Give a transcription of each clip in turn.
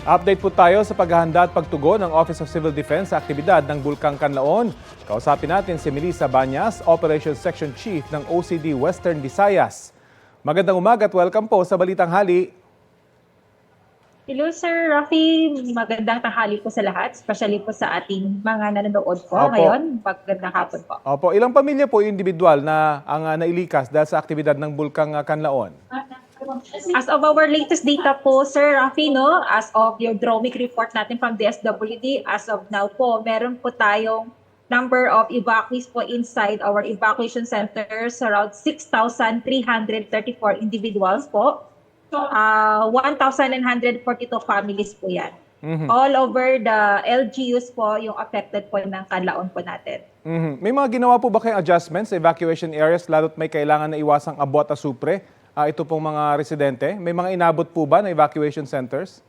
Update po tayo sa paghahanda at pagtugon ng Office of Civil Defense sa aktibidad ng Bulkang Kanlaon. Kausapin natin si Melissa Banyas, Operations Section Chief ng OCD Western Visayas. Magandang umaga at welcome po sa Balitang Hali. Hello Sir Rafi, magandang tanghali po sa lahat, especially po sa ating mga nanonood po Opo. ngayon. Magandang hapon po. Opo, ilang pamilya po yung individual na ang nailikas dahil sa aktibidad ng Bulkang Kanlaon? As of our latest data po, Sir Rafi, no, as of your dromic report natin from DSWD, as of now po, meron po tayong number of evacuees po inside our evacuation centers, around 6,334 individuals po. 1,942 families po yan. All over the LGUs po yung affected po ng Kanlaon po natin. May mga ginawa po ba kayong adjustments sa evacuation areas lalo't may kailangan na iwasang abot at supre? Ito pong mga residente? May mga inabot po ba na evacuation centers?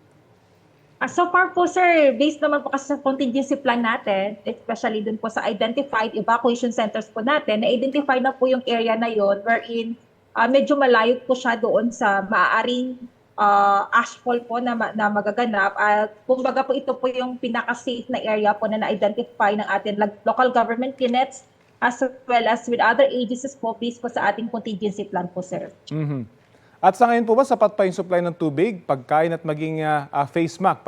So far po sir, based naman po kasi sa contingency plan natin, especially dun po sa identified evacuation centers po natin, na-identify na po yung area na yon wherein medyo malayo po siya doon sa maaaring ashfall po na magaganap. At kumbaga po ito po yung pinaka-safe na area po na na-identify ng ating local government units as well as with other agencies po based po sa ating contingency plan po sir. At sa ngayon po ba sapat pa yung supply ng tubig, pagkain at maging face mask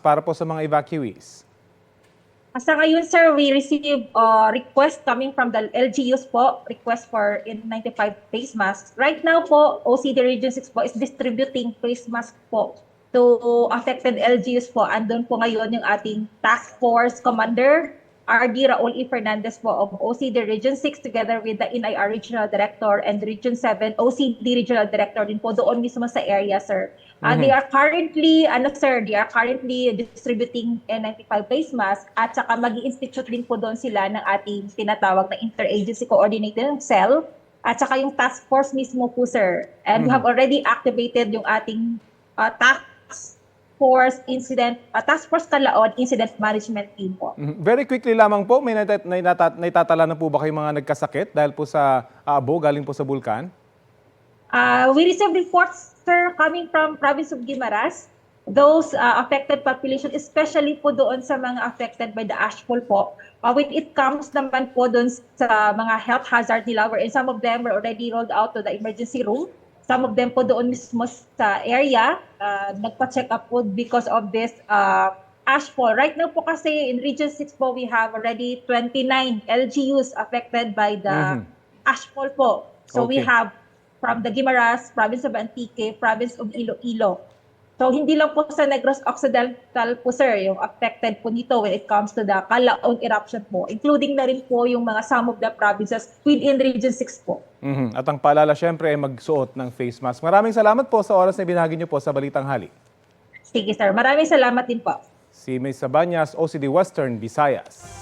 para po sa mga evacuees? Sa ngayon, sir, we received request coming from the LGUs po, request for N95 face masks. Right now po, OCD Region 6 po is distributing face mask po to affected LGUs po. Andun po ngayon yung ating task force commander, RD Raul E. Fernandez po of OCD Region 6 together with the NIR Regional Director and Region 7 OCD Regional Director din po doon mismo sa area, sir. They are currently, distributing N95 face mask at saka mag-i-institute din po doon sila ng ating tinatawag na Interagency Coordinating Cell at saka yung task force mismo po, sir. And we have already activated yung ating task force Kanlaon Incident Management Team po. Very quickly lamang po, may naitatala na po ba kayong mga nagkasakit dahil po sa abo galing po sa bulkan? We received reports, sir, coming from province of Guimaras. Those affected population, especially po doon sa mga affected by the ashfall po. When it comes naman po doon sa mga health hazard nila, wherein some of them were already rolled out to the emergency room. Some of them po doon mismo sa area, nagpa-check up po because of this ashfall. Right now po kasi in Region 6 po, we have already 29 LGUs affected by the ashfall po. So we have from the Guimaras, province of Antique, province of Iloilo. So hindi lang po sa Negros Occidental po sir, yung affected po nito when it comes to the Kanlaon eruption po, including na rin po yung mga some of the provinces within Region 6 po. At ang paalala syempre ay magsuot ng face mask. Maraming salamat po sa oras na binahagi niyo po sa Balitang Hali. Sige sir, maraming salamat din po. Si Melissa Banyas, OCD Western Visayas.